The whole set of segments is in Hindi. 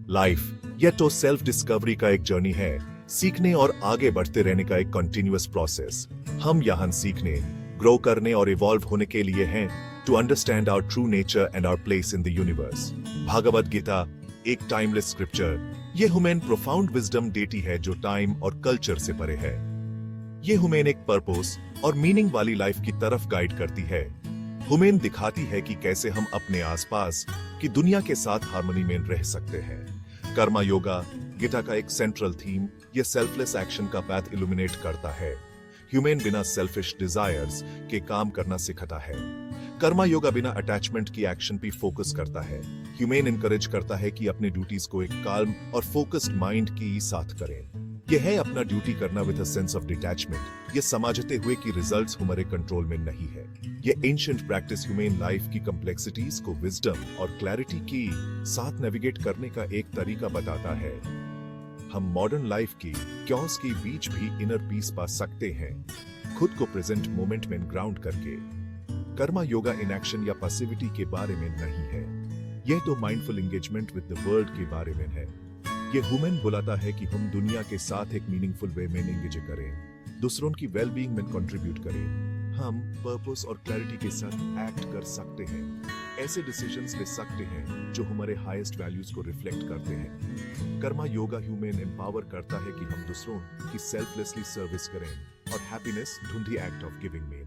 लाइफ यह तो सेल्फ डिस्कवरी का एक जर्नी है, सीखने और आगे बढ़ते रहने का एक कंटिन्यूअस प्रोसेस। हम यहाँ सीखने, ग्रो करने और इवॉल्व होने के लिए हैं, to understand our true nature and our place in the universe. Bhagavad Gita एक टाइमलेस स्क्रिप्चर, ये हमें प्रोफाउंड विजडम देती है जो टाइम और कल्चर से परे है। ये हमें एक पर्पस और मीनिंग वाली लाइफ की तरफ गाइड करती है। हमें दिखाती है कि कैसे हम अपने आसपास की दुनिया के साथ हार्मनी में रह सकते हैं। कर्मा योगा गीता का एक सेंट्रल थीम ये सेल्फलेस एक्शन का पाथ इल्यूमिनेट करता है। ह्यूमन बिना सेल्फिश डिजायर्स के काम करना सिखाता है। कर्मा योगा बिना अटैचमेंट की एक्शन पे फोकस करता है। ह्यूमन इनकरेज करता है कि अपने ड्यूटीज को एक काल्म और फोकस्ड माइंड की साथ करें। यह है अपना ड्यूटी करना with a sense of detachment, ये समझते हुए कि रिजल्ट्स हमारे कंट्रोल में नहीं है। ये एंशिएंट प्रैक्टिस ह्यूमन लाइफ की कॉम्प्लेक्सिटीज को विजडम और क्लैरिटी की साथ नेविगेट करने का एक तरीका बताता है। हम मॉडर्न लाइफ की क्योस के बीच भी इनर पीस पा सकते हैं, खुद को प्रेजेंट मोमेंट में ग्राउंड करके। कर्मा योगा इन एक्शन या पैसिविटी के बारे में नहीं है, यह तो mindful engagement with the world के बारे में है। ये ह्यूमन बुलाता है कि हम दुनिया के साथ एक मीनिंगफुल वे में एंगेज करें, दूसरों की वेलबींग में कंट्रीब्यूट करें। हम पर्पस और क्लैरिटी के साथ एक्ट कर सकते हैं, ऐसे डिसीजंस ले सकते हैं जो हमारे हाईएस्ट वैल्यूज को रिफ्लेक्ट करते हैं। कर्मा योगा ह्यूमन एम्पावर करता है कि हम दूसरों की सेल्फलेसली सर्विस करें और हैप्पीनेस ढूंढी एक्ट ऑफ गिविंग में।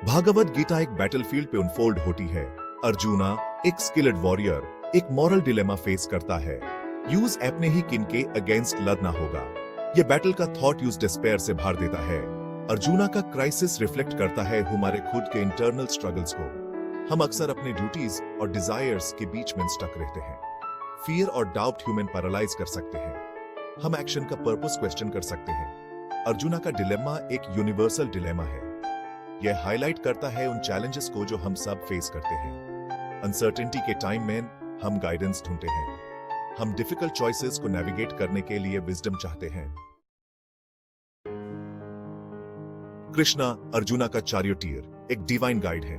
भागवत गीता एक बैटलफील्ड पे अनफोल्ड होती है। अर्जुना एक स्किल्ड वॉरियर एक मॉरल डिलेमा फेस करता है। यूज अपने ही किन के अगेंस्ट लड़ना होगा। यह बैटल का थॉट यूज डिस्पेयर से भर देता है। अर्जुना का क्राइसिस रिफ्लेक्ट करता है हमारे खुद के इंटरनल स्ट्रगल्स को। हम अक्सर अपने ड्यूटीज और डिजायर्स के बीच में स्टक रहते हैं। फियर और डाउट ह्यूमन पैरालाइज कर सकते हैं। हम एक्शन का पर्पस क्वेश्चन कर सकते हैं। अर्जुना का डिलेमा एक यूनिवर्सल डिलेमा है। यह हाईलाइट करता है उन चैलेंजेस को जो हम सब फेस करते हैं। अनसर्टेनिटी के टाइम में हम गाइडेंस ढूंढते हैं। हम डिफिकल्ट चॉइसेस को नेविगेट करने के लिए विजडम चाहते हैं। कृष्णा अर्जुना का चारियोटियर एक डिवाइन गाइड है।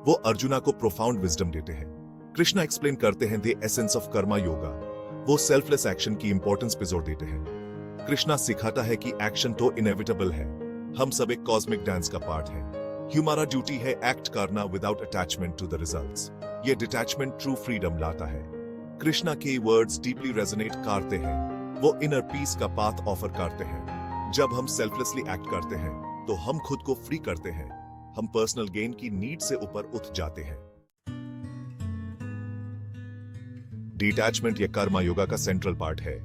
वो अर्जुना को प्रोफाउंड विजडम देते हैं। कृष्णा एक्सप्लेन करते हैं the essence of Karma yoga. वो सेल्फलेस एक्शन की इंपॉर्टेंस पे जोर देते हैं। कृष्णा सिखाता है कि एक्शन तो इनएविटेबल है। हम सब एक कॉस्मिक डांस का पार्ट है। हमारा ड्यूटी है एक्ट करना without attachment to the results. ये डिटैचमेंट ट्रू फ्रीडम लाता है। कृष्णा के वर्ड्स डीपली रेजोनेट करते हैं। वो इनर पीस का पाथ ऑफर करते हैं। जब हम सेल्फलेसली एक्ट करते हैं तो हम खुद को फ्री करते हैं। हम पर्सनल गेन की नीड से ऊपर उठ जाते हैं। डिटैचमेंट या कर्मा योगा का सेंट्रल पार्ट है।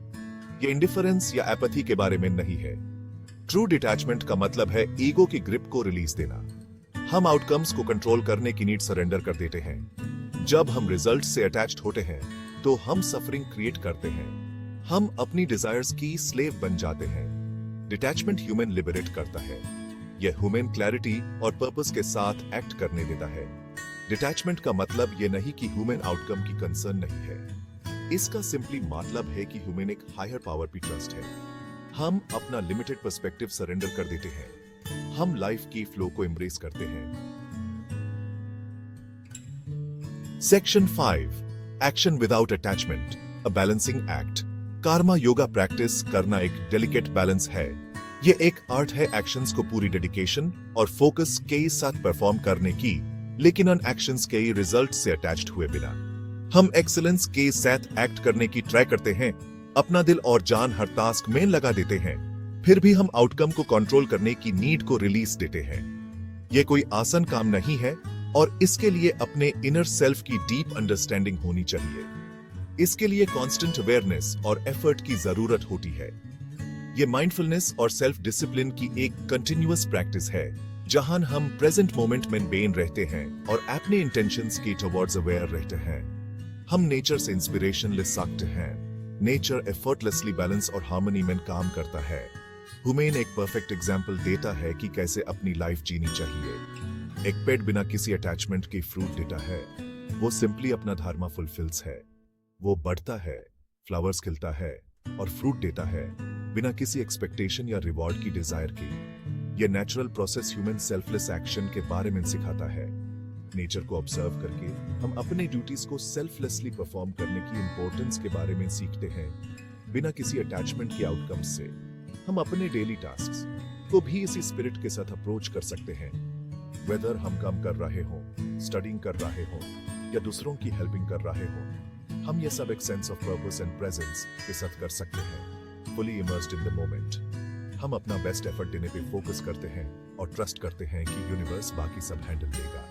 ये इंडिफरेंस या एपैथी के बारे में नहीं है। ट्रू डिटैचमेंट का मतलब है ईगो की ग्रिप को रिलीज देना। हम आउटकम्स को कंट्रोल करने की नीड सरेंडर कर देते हैं। जब हम रिजल्ट से अटैच्ड होते हैं तो हम सफरिंग क्रिएट करते हैं। हम अपनी डिजायर्स की स्लेव बन जाते हैं। डिटैचमेंट ह्यूमन लिबरेट करता है। यह ह्यूमन क्लैरिटी और पर्पस के साथ एक्ट करने देता है। डिटैचमेंट का मतलब यह नहीं कि ह्यूमन आउटकम की कंसर्न नहीं है। इसका सिंपली मतलब है कि ह्यूमन एक हायर पावर पे ट्रस्ट है। हम अपना लिमिटेड पर्सपेक्टिव सरेंडर कर देते हैं। हम लाइफ की फ्लो को एम्ब्रेस करते हैं। Section 5 action without attachment a balancing act. Karma yoga practice करना एक डेलिकेट बैलेंस है। यह एक आर्ट है एक्शंस को पूरी डेडिकेशन और फोकस के साथ परफॉर्म करने की, लेकिन उन एक्शंस के रिजल्ट से अटैच्ड हुए बिना। हम एक्सीलेंस के साथ एक्ट करने की ट्राई करते हैं, अपना दिल और जान हर टास्क में लगा देते हैं, फिर भी हम आउटकम को कंट्रोल करने की नीड को रिलीज देते हैं। यह कोई आसान काम नहीं है और इसके लिए अपने इनर सेल्फ की डीप अंडरस्टैंडिंग होनी चाहिए। इसके लिए कांस्टेंट अवेयरनेस और एफर्ट की जरूरत होती है। यह माइंडफुलनेस और सेल्फ डिसिप्लिन की एक कंटिन्यूअस प्रैक्टिस है, जहां हम प्रेजेंट मोमेंट में बेन रहते हैं और अपने इंटेंशंस के टुवर्ड्स अवेयर रहते हैं। हम नेचर से इंस्पिरेशन ले सकते हैं। नेचर एफर्टलेसली बैलेंस और हार्मनी में काम करता है। हुमेन एक परफेक्ट एग्जाम्पल देता है कि कैसे अपनी लाइफ जीनी चाहिए। एक पेड़ बिना किसी अटैचमेंट की फ्रूट देता है। वो सिंपली अपना धर्म फुलफिल्स है। वो बढ़ता है, फ्लावर्स खिलता है और फ्रूट देता है, बिना किसी एक्सपेक्टेशन या रिवॉर्ड की डिजायर की। यह natural process human selfless action के बारे में सिखाता है। नेचर को ऑब्जर्व करके हम अपने ड्यूटीज को सेल्फलेसली परफॉर्म करने की इंपॉर्टेंस के बारे में सीखते हैं, बिना किसी अटैचमेंट के आउटकम्स से। हम अपने डेली टास्क्स को भी इसी स्पिरिट के साथ अप्रोच कर सकते हैं, वेदर हम काम कर रहे हो, स्टडिंग कर रहे हो या दूसरों की हेल्पिंग कर रहे हो। हम ये सब एक sense of purpose and presence के साथ कर सकते हैं, fully immersed in the moment. हम अपना बेस्ट एफर्ट देने पे फोकस करते हैं और ट्रस्ट करते हैं कि यूनिवर्स बाकी सब हैंडल देगा।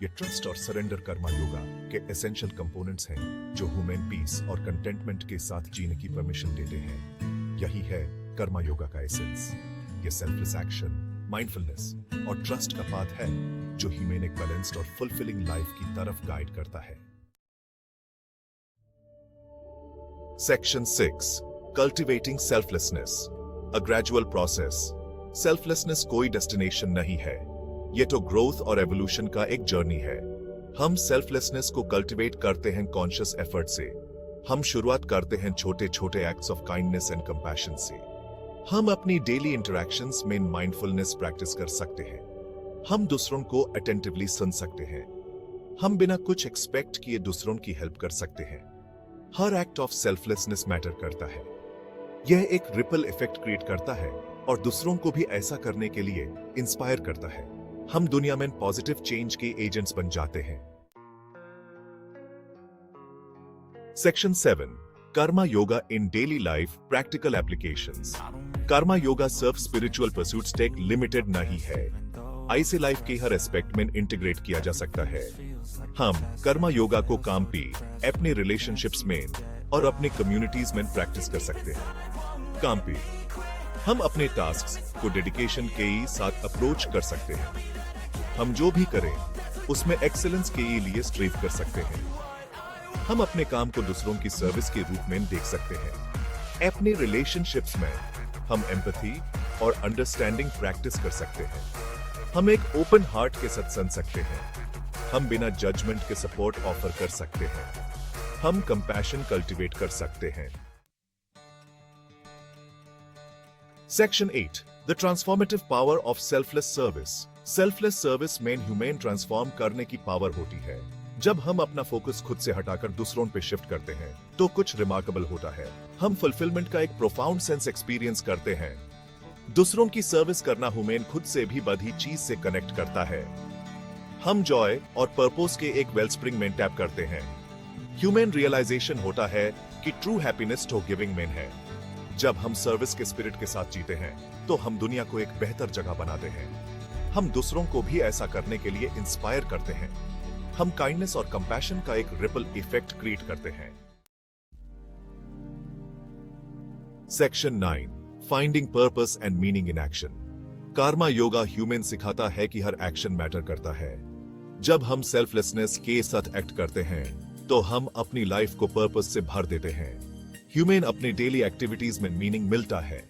ये ट्रस्ट और सरेंडर कर्मा योगा के एसेंशियल कंपोनेंट्स हैं जो ह्यूमन पीस और कंटेंटमेंट के साथ जीने की परमिशन देते हैं। यही है कर्मा योगा का एसेंस। ये सेल्फलेस एक्शन, माइंडफुलनेस और ट्रस्ट का पाथ है जो ह्यूमन एक बैलेंस्ड और फुलफिलिंग लाइफ की तरफ गाइड करता है। Section 6, cultivating selflessness, a gradual process. Selflessness कोई डेस्टिनेशन नहीं है, ये तो ग्रोथ और एवोल्यूशन का एक जर्नी है। हम सेल्फलेसनेस को कल्टिवेट करते हैं कॉन्शियस एफर्ट से। हम शुरुआत करते हैं छोटे छोटे acts of kindness and compassion से। हम अपनी डेली इंटरैक्शंस में माइंडफुलनेस प्रैक्टिस कर सकते हैं। हम दूसरों को अटेंटिवली सुन सकते हैं। हम बिना कुछ एक्सपेक्ट किए दूसरों की हेल्प कर सकते हैं। हर एक्ट ऑफ सेल्फलेसनेस मैटर करता है। यह एक रिपल इफेक्ट क्रिएट करता है और दूसरों को भी ऐसा करने के लिए इंस्पायर करता है। हम दुनिया में पॉजिटिव चेंज के एजेंट्स बन जाते हैं। Section 7, karma yoga in daily life, practical applications. Karma yoga सिर्फ स्पिरिचुअल परस्यूट्स टेक लिमिटेड नहीं है, ऐसे लाइफ के हर एस्पेक्ट में इंटीग्रेट किया जा सकता है। हम कर्मा योगा को काम पे, अपने रिलेशनशिप्स में और अपने कम्युनिटीज में प्रैक्टिस कर सकते हैं। काम पे हम अपने टास्क्स को डेडिकेशन के साथ अप्रोच कर सकते हैं। हम जो भी करें उसमें एक्सेलेंस के लिए स्ट्रीव कर सकते हैं। हम अपने काम को दूसरों की सर्विस के रूप में देख सकते हैं। अपने रिलेशनशिप्स में हम एम्पैथी और अंडरस्टैंडिंग प्रैक्टिस कर सकते हैं। हम एक ओपन हार्ट के साथ सुन सकते हैं। हम बिना जजमेंट के सपोर्ट ऑफर कर सकते हैं। हम कंपैशन कल्टीवेट कर सकते हैं। Section 8, the transformative power of selfless service. Selfless service में ह्यूमन ट्रांसफॉर्म करने की पावर होती है। जब हम अपना फोकस खुद से हटाकर दूसरों पे शिफ्ट करते हैं तो कुछ रिमार्केबल होता है। हम फुलफिलमेंट का एक प्रोफाउंड सेंस एक्सपीरियंस करते हैं। दूसरों की सर्विस करना ह्यूमन खुद से भी बड़ी चीज से कनेक्ट करता है। हम जॉय और पर्पस के एक वेलस्प्रिंग में टैप करते हैं। ह्यूमन रियलाइजेशन होता है कि ट्रू हैप्पीनेस तो गिविंग में है। जब हम सर्विस के स्पिरिट के साथ जीते हैं तो हम दुनिया को एक बेहतर जगह बनाते हैं। हम दूसरों को भी ऐसा करने के लिए इंस्पायर करते हैं। हम काइंडनेस और कंपैशन का एक रिपल इफेक्ट क्रिएट करते हैं। Section 9, finding purpose and meaning in action. Karma yoga human सिखाता है कि हर एक्शन मैटर करता है। जब हम सेल्फलेसनेस के साथ एक्ट करते हैं तो हम अपनी लाइफ को पर्पस से भर देते हैं। ह्यूमन अपनी डेली एक्टिविटीज में मीनिंग मिलता है।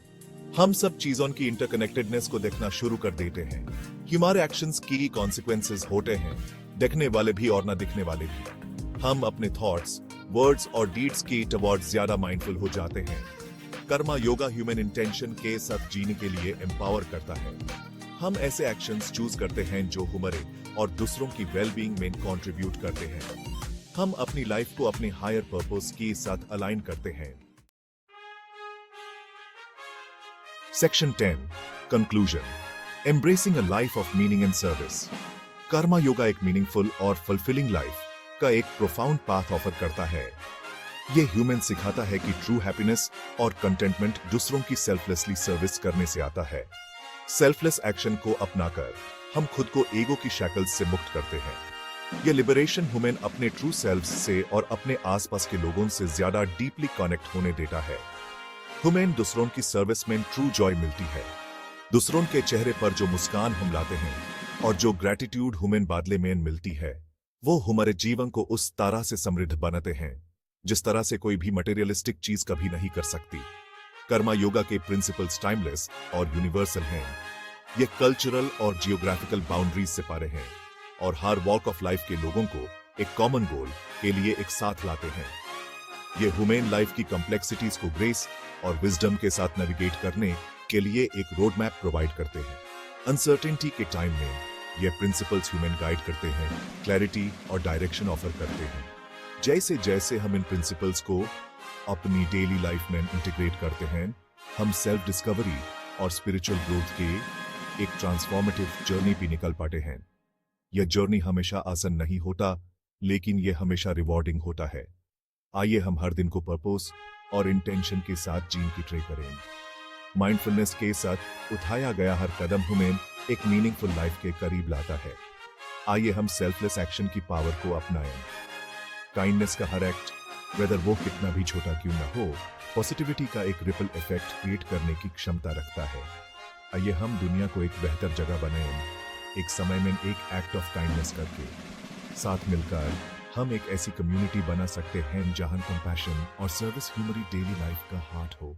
हम सब चीजों की इंटरकनेक्टेडनेस को देखना शुरू कर देते हैं। हमारे एक्शंस की कॉन्सिक्वेंसेस होते हैं, देखने वाले भी और ना दिखने वाले भी। हम अपने थॉट्स, वर्ड्स और डीड्स की टुवर्ड्स ज्यादा माइंडफुल हो जाते हैं। कर्मा योगा ह्यूमन इंटेंशन के साथ जीने के लिए एम्पावर करता है। हम ऐसे एक्शंस चूज करते हैं जो हमारे और दूसरों की वेलबींग में कंट्रीब्यूट करते हैं। हम अपनी लाइफ को अपने हायर पर्पस के साथ अलाइन करते हैं। Section 10, conclusion, embracing a life of meaning and service. Karma yoga एक मीनिंगफुल और फुलफिलिंग लाइफ का एक प्रोफाउंड पाथ ऑफर करता है। यह ह्यूमन सिखाता है कि ट्रू हैप्पीनेस और कंटेंटमेंट दूसरों की सेल्फलेसली सर्विस करने से आता है। सेल्फलेस एक्शन को अपनाकर हम खुद को ईगो की शैकल्स से मुक्त करते हैं। यह लिबरेशन ह्यूमन अपने ट्रू सेल्फ से और अपने आसपास के लोगों से ज्यादा डीपली कनेक्ट होने देता है। ह्यूमन दूसरों की सर्विस में ट्रू जॉय मिलती है। दूसरों के चेहरे पर जो मुस्कान हम लाते हैं और जो ग्रेटिट्यूड ह्यूमन बादले में मिलती है, वो हमारे जीवन को उस तरह से समृद्ध बनाते हैं जिस तरह से कोई भी मटेरियलिस्टिक चीज कभी नहीं कर सकती। कर्मा योगा के प्रिंसिपल्स टाइमलेस और यूनिवर्सल हैं। ये कल्चरल और जियोग्राफिकल बाउंड्रीज से परे हैं और हर वॉक ऑफ लाइफ के लोगों को एक कॉमन गोल के लिए एक साथ लाते हैं। ये ह्यूमन लाइफ की कॉम्प्लेक्सिटीज को ग्रेस और विजडम के साथ नेविगेट करने के लिए एक रोड मैप प्रोवाइड करते हैं। अनसर्टेनिटी के टाइम में ये प्रिंसिपल्स ह्यूमन गाइड करते हैं, क्लैरिटी और डायरेक्शन ऑफर करते हैं। जैसे जैसे हम इन प्रिंसिपल्स को अपनी डेली लाइफ में इंटीग्रेट करते हैं, हम सेल्फ डिस्कवरी और स्पिरिचुअल ग्रोथ के एक ट्रांसफॉर्मेटिव जर्नी भी निकल पाते हैं। यह जर्नी हमेशा आसान नहीं होता, लेकिन यह हमेशा रिवॉर्डिंग होता है। आइए हम हर दिन को पर्पस और इंटेंशन के साथ जीने की ट्राई करें। माइंडफुलनेस के साथ उठाया गया हर कदम हमें एक मीनिंगफुल लाइफ के करीब लाता है। आइए हम सेल्फलेस एक्शन की पावर को अपनाएं। काइंडनेस का हर एक्ट, वेदर वो कितना भी छोटा क्यों ना हो, पॉजिटिविटी का एक रिपल इफेक्ट क्रिएट करने की क्षमता रखता है। आइए हम दुनिया को एक बेहतर जगह बनाएं, एक समय में एक एक्ट ऑफ काइंडनेस करके। साथ मिलकर हम एक ऐसी कम्युनिटी बना सकते हैं जहां कंपैशन और सर्विस हमारी डेली लाइफ का हार्ट हो।